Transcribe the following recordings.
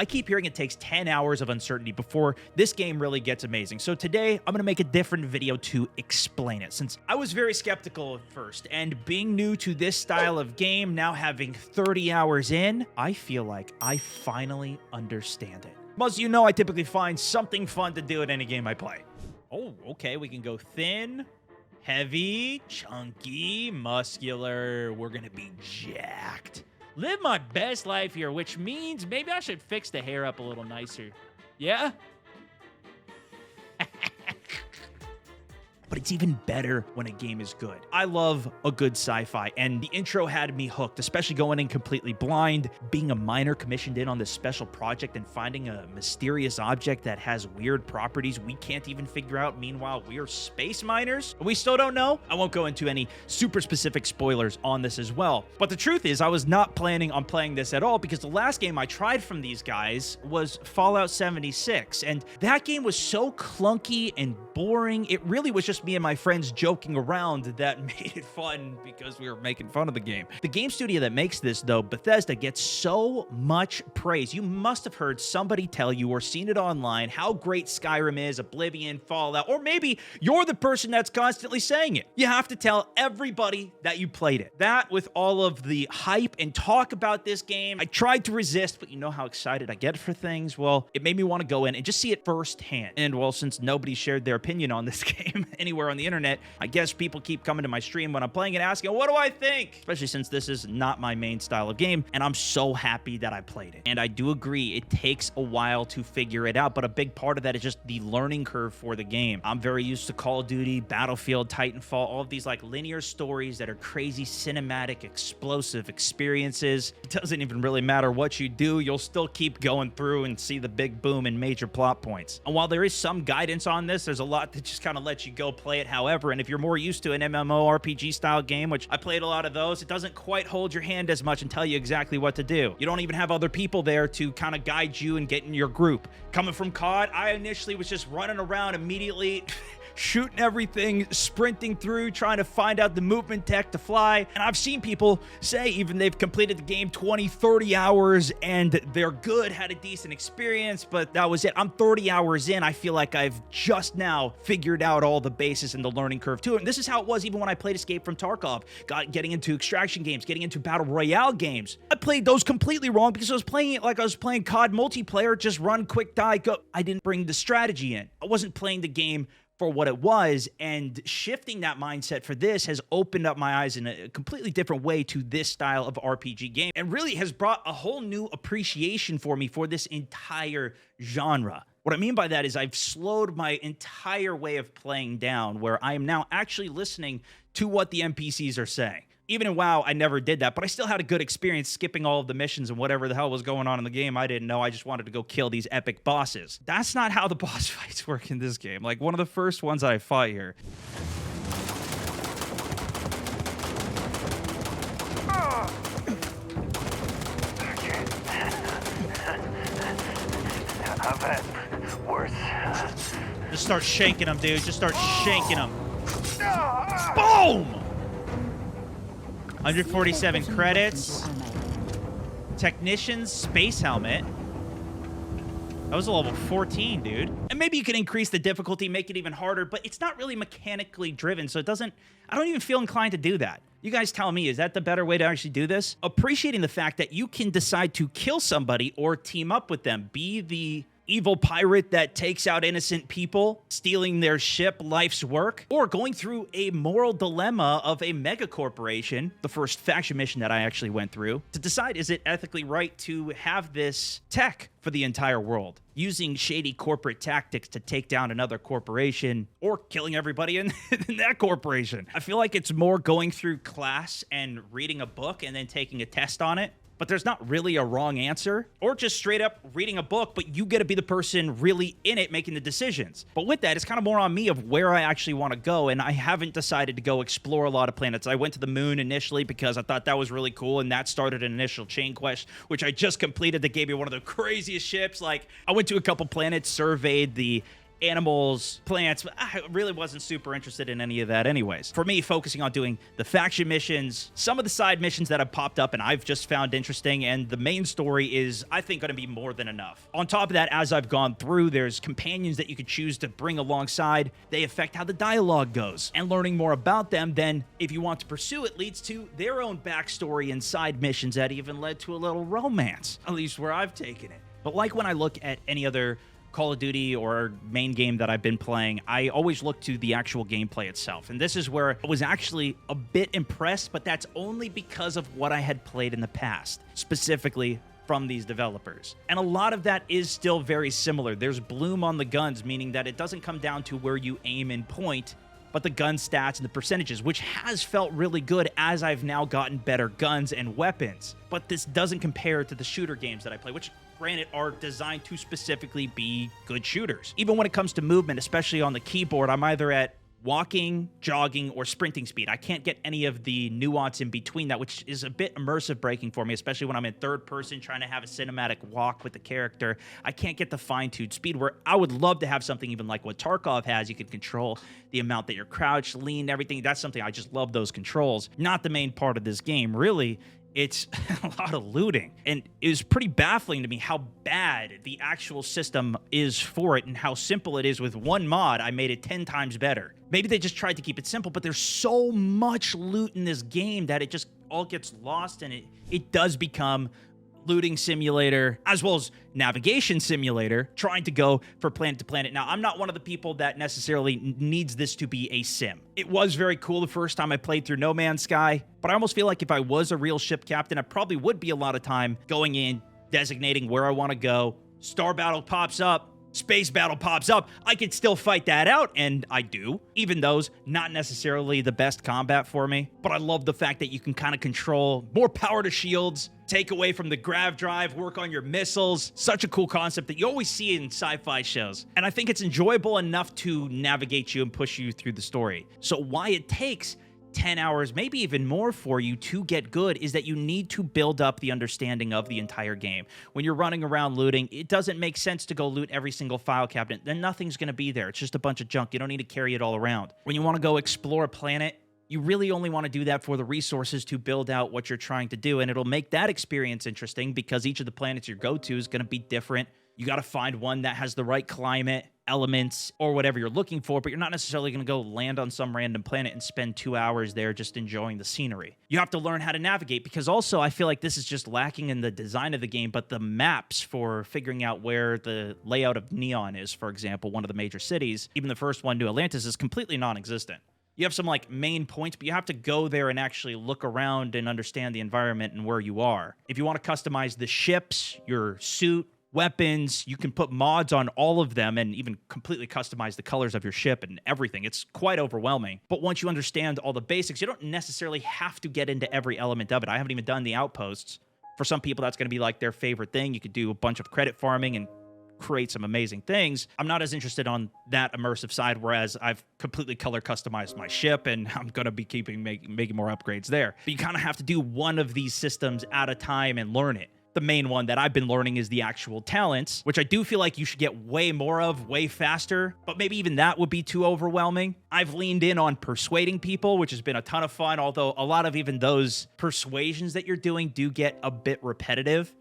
I keep hearing it takes 10 hours of uncertainty before this game really gets amazing. So today, I'm going to make a different video to explain it, since I was very skeptical at first, and being new to this style of game, now having 30 hours in, I feel like I finally understand it. Most of you know I typically find something fun to do in any game I play. Oh, okay, we can go thin, heavy, chunky, muscular. We're going to be jacked. Live my best life here, which means maybe I should fix the hair up a little nicer. Yeah? But it's even better when a game is good. I love a good sci-fi, and the intro had me hooked, especially going in completely blind, being a miner commissioned in on this special project and finding a mysterious object that has weird properties we can't even figure out. Meanwhile, we're space miners. We still don't know. I won't go into any super specific spoilers on this as well. But the truth is, I was not planning on playing this at all, because the last game I tried from these guys was Fallout 76, and that game was so clunky and boring. It really was just me and my friends joking around that made it fun because we were making fun of the game. The game studio that makes this, though, Bethesda, gets so much praise. You must have heard somebody tell you or seen it online how great Skyrim is, Oblivion, Fallout, or maybe you're the person that's constantly saying it. You have to tell everybody that you played it. That, with all of the hype and talk about this game, I tried to resist, but you know how excited I get for things. Well, it made me want to go in and just see it firsthand. And well, since nobody shared their opinion on this game anywhere on the internet, I guess people keep coming to my stream when I'm playing and asking, what do I think? Especially since this is not my main style of game, and I'm so happy that I played it. And I do agree, it takes a while to figure it out, but a big part of that is just the learning curve for the game. I'm very used to Call of Duty, Battlefield, Titanfall, all of these like linear stories that are crazy, cinematic, explosive experiences. It doesn't even really matter what you do, you'll still keep going through and see the big boom and major plot points. And while there is some guidance on this, there's a lot that just kind of lets you go play it however. And if you're more used to an MMORPG style game, which I played a lot of those, it doesn't quite hold your hand as much and tell you exactly what to do. You don't even have other people there to kind of guide you and get in your group. Coming from COD, I initially was just running around immediately shooting everything, sprinting through, trying to find out the movement tech to fly. And I've seen people say even they've completed the game 20, 30 hours and they're good, had a decent experience, but that was it. I'm 30 hours in. I feel like I've just now figured out all the bases and the learning curve to it. And this is how it was even when I played Escape from Tarkov, getting into extraction games, getting into battle royale games. I played those completely wrong because I was playing it like I was playing COD multiplayer, just run, quick, die, go. I didn't bring the strategy in. I wasn't playing the game for what it was, and shifting that mindset for this has opened up my eyes in a completely different way to this style of RPG game, and really has brought a whole new appreciation for me for this entire genre. What I mean by that is I've slowed my entire way of playing down, where I am now actually listening to what the NPCs are saying. Even in WoW, I never did that, but I still had a good experience skipping all of the missions and whatever the hell was going on in the game. I didn't know. I just wanted to go kill these epic bosses. That's not how the boss fights work in this game. Like, one of the first ones I fought here. I've had worse. Just start shanking them, dude. Just start shanking them. Boom! 147 credits. Technician's space helmet. That was a level 14, dude. And maybe you can increase the difficulty, make it even harder, but it's not really mechanically driven, so it doesn't... I don't even feel inclined to do that. You guys tell me, is that the better way to actually do this? Appreciating the fact that you can decide to kill somebody or team up with them. Be the evil pirate that takes out innocent people, stealing their ship, life's work, or going through a moral dilemma of a mega corporation, the first faction mission that I actually went through, to decide, is it ethically right to have this tech for the entire world, using shady corporate tactics to take down another corporation, or killing everybody in that corporation. I feel like it's more going through class and reading a book and then taking a test on it, but there's not really a wrong answer, or just straight up reading a book, but you get to be the person really in it making the decisions. But with that, it's kind of more on me of where I actually want to go, and I haven't decided to go explore a lot of planets. I went to the moon initially because I thought that was really cool, and that started an initial chain quest, which I just completed that gave me one of the craziest ships. Like, I went to a couple planets, surveyed the animals, plants. I really wasn't super interested in any of that anyways. For me, focusing on doing the faction missions, some of the side missions that have popped up and I've just found interesting, and the main story is, I think, going to be more than enough. On top of that, as I've gone through, there's companions that you could choose to bring alongside. They affect how the dialogue goes, and learning more about them, then if you want to pursue it, leads to their own backstory and side missions that even led to a little romance, at least where I've taken it. But like when I look at any other Call of Duty or main game that I've been playing, I always look to the actual gameplay itself. And this is where I was actually a bit impressed, but that's only because of what I had played in the past, specifically from these developers. And a lot of that is still very similar. There's bloom on the guns, meaning that it doesn't come down to where you aim and point, but the gun stats and the percentages, which has felt really good as I've now gotten better guns and weapons. But this doesn't compare to the shooter games that I play, which granted are designed to specifically be good shooters. Even when it comes to movement, especially on the keyboard, I'm either at walking, jogging, or sprinting speed. I can't get any of the nuance in between that, which is a bit immersive breaking for me, especially when I'm in third person trying to have a cinematic walk with the character. I can't get the fine-tuned speed where I would love to have something even like what Tarkov has. You can control the amount that you're crouched, lean, everything. That's something I just love, those controls. Not the main part of this game, really. It's a lot of looting, and it was pretty baffling to me how bad the actual system is for it and how simple it is. With one mod, I made it 10 times better. Maybe they just tried to keep it simple, but there's so much loot in this game that it just all gets lost, and it does become looting simulator as well as navigation simulator, trying to go from planet to planet. Now, I'm not one of the people that necessarily needs this to be a sim. It was very cool the first time I played through No Man's Sky, but I almost feel like if I was a real ship captain, I probably would be a lot of time going in, designating where I want to go. Star battle pops up, space battle pops up. I could still fight that out, and I do, even those not necessarily the best combat for me. But I love the fact that you can kind of control more power to shields, take away from the grav drive, work on your missiles. Such a cool concept that you always see in sci-fi shows. And I think it's enjoyable enough to navigate you and push you through the story. So why it takes 10 hours, maybe even more for you to get good, is that you need to build up the understanding of the entire game. When you're running around looting, it doesn't make sense to go loot every single file cabinet. Then nothing's going to be there. It's just a bunch of junk. You don't need to carry it all around. When you want to go explore a planet, you really only want to do that for the resources to build out what you're trying to do, and it'll make that experience interesting because each of the planets you go to is going to be different. You got to find one that has the right climate, elements, or whatever you're looking for, but you're not necessarily going to go land on some random planet and spend 2 hours there just enjoying the scenery. You have to learn how to navigate, because also I feel like this is just lacking in the design of the game, but the maps for figuring out where the layout of Neon is, for example, one of the major cities, even the first one, New Atlantis, is completely non-existent. You have some like main points, but you have to go there and actually look around and understand the environment and where you are. If you want to customize the ships, your suit, weapons, you can put mods on all of them and even completely customize the colors of your ship and everything. It's quite overwhelming. But once you understand all the basics, you don't necessarily have to get into every element of it. I haven't even done the outposts. For some people, that's going to be like their favorite thing. You could do a bunch of credit farming and create some amazing things. I'm not as interested on that immersive side, whereas I've completely color customized my ship and I'm going to be making more upgrades there. But you kind of have to do one of these systems at a time and learn it. The main one that I've been learning is the actual talents, which I do feel like you should get way more of, way faster, but maybe even that would be too overwhelming. I've leaned in on persuading people, which has been a ton of fun, although a lot of even those persuasions that you're doing do get a bit repetitive.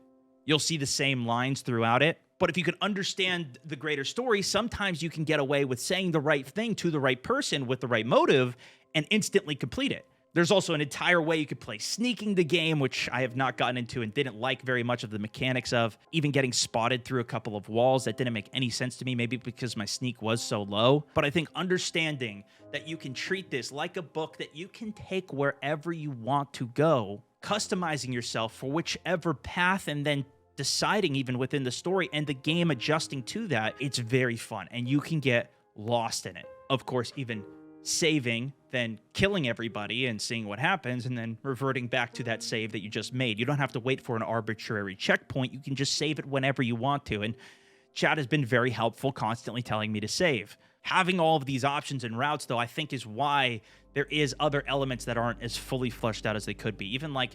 You'll see the same lines throughout it. But if you can understand the greater story, sometimes you can get away with saying the right thing to the right person with the right motive and instantly complete it. There's also an entire way you could play sneaking the game, which I have not gotten into and didn't like very much of the mechanics of. Even getting spotted through a couple of walls that didn't make any sense to me, maybe because my sneak was so low. But I think understanding that you can treat this like a book that you can take wherever you want to go, customizing yourself for whichever path, and then deciding even within the story and the game adjusting to that, it's very fun and you can get lost in it. Of course, even saving, then killing everybody and seeing what happens, and then reverting back to that save that you just made. You don't have to wait for an arbitrary checkpoint. You can just save it whenever you want to. And chat has been very helpful, constantly telling me to save. Having all of these options and routes, though, I think is why there is other elements that aren't as fully fleshed out as they could be. Even like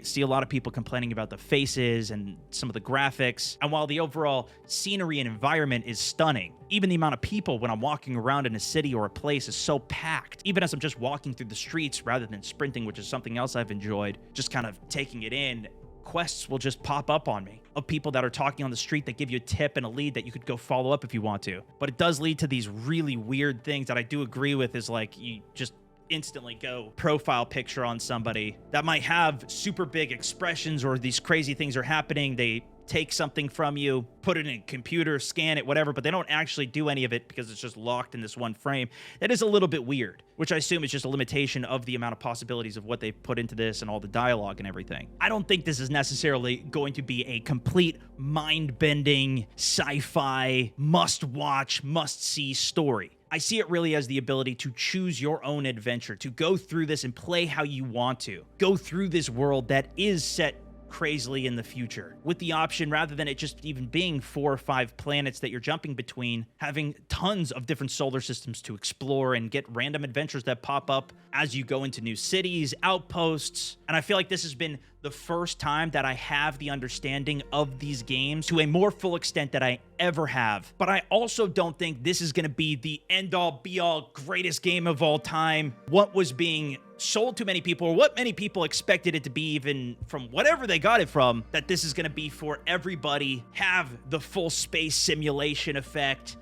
see a lot of people complaining about the faces and some of the graphics. And while the overall scenery and environment is stunning, even the amount of people when I'm walking around in a city or a place is so packed. Even as I'm just walking through the streets rather than sprinting, which is something else I've enjoyed, just kind of taking it in, quests will just pop up on me of people that are talking on the street that give you a tip and a lead that you could go follow up if you want to. But it does lead to these really weird things that I do agree with, is like you just instantly go profile picture on somebody that might have super big expressions or these crazy things are happening. They take something from you, put it in a computer, scan it, whatever, but they don't actually do any of it because it's just locked in this one frame. That is a little bit weird, which I assume is just a limitation of the amount of possibilities of what they put into this and all the dialogue and everything. I don't think this is necessarily going to be a complete mind-bending sci-fi must-watch, must-see story. I see it really as the ability to choose your own adventure, to go through this and play how you want to. Go through this world that is set crazily in the future, with the option, rather than it just even being 4 or 5 planets that you're jumping between, having tons of different solar systems to explore and get random adventures that pop up as you go into new cities, outposts. And I feel like this has been the first time that I have the understanding of these games to a more full extent that I ever have. But I also don't think this is going to be the end-all be-all greatest game of all time. What was being sold to many people, or what many people expected it to be, even from whatever they got it from, that this is going to be for everybody, have the full space simulation effect,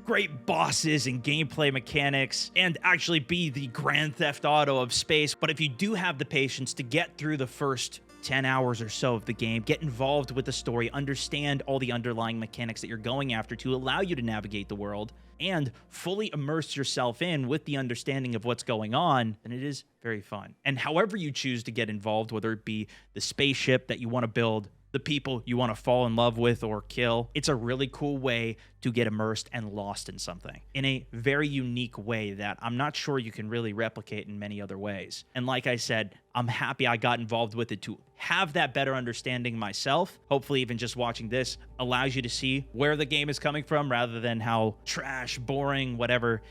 great bosses and gameplay mechanics, and actually be the Grand Theft Auto of space. But if you do have the patience to get through the first 10 hours or so of the game, get involved with the story, understand all the underlying mechanics that you're going after to allow you to navigate the world, and fully immerse yourself in with the understanding of what's going on, then it is very fun. And however you choose to get involved, whether it be the spaceship that you want to build, the people you want to fall in love with or kill, it's a really cool way to get immersed and lost in something in a very unique way that I'm not sure you can really replicate in many other ways. And like I said, I'm happy I got involved with it to have that better understanding myself. Hopefully even just watching this allows you to see where the game is coming from rather than how trash, boring, whatever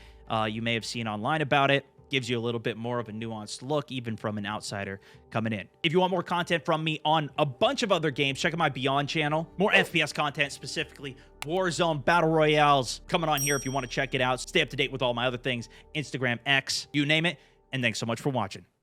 you may have seen online about it. Gives you a little bit more of a nuanced look, even from an outsider coming in. If you want more content from me on a bunch of other games, check out my Beyond channel. More FPS content, specifically Warzone, Battle Royales, coming on here if you want to check it out. Stay up to date with all my other things, Instagram, X, you name it. And thanks so much for watching.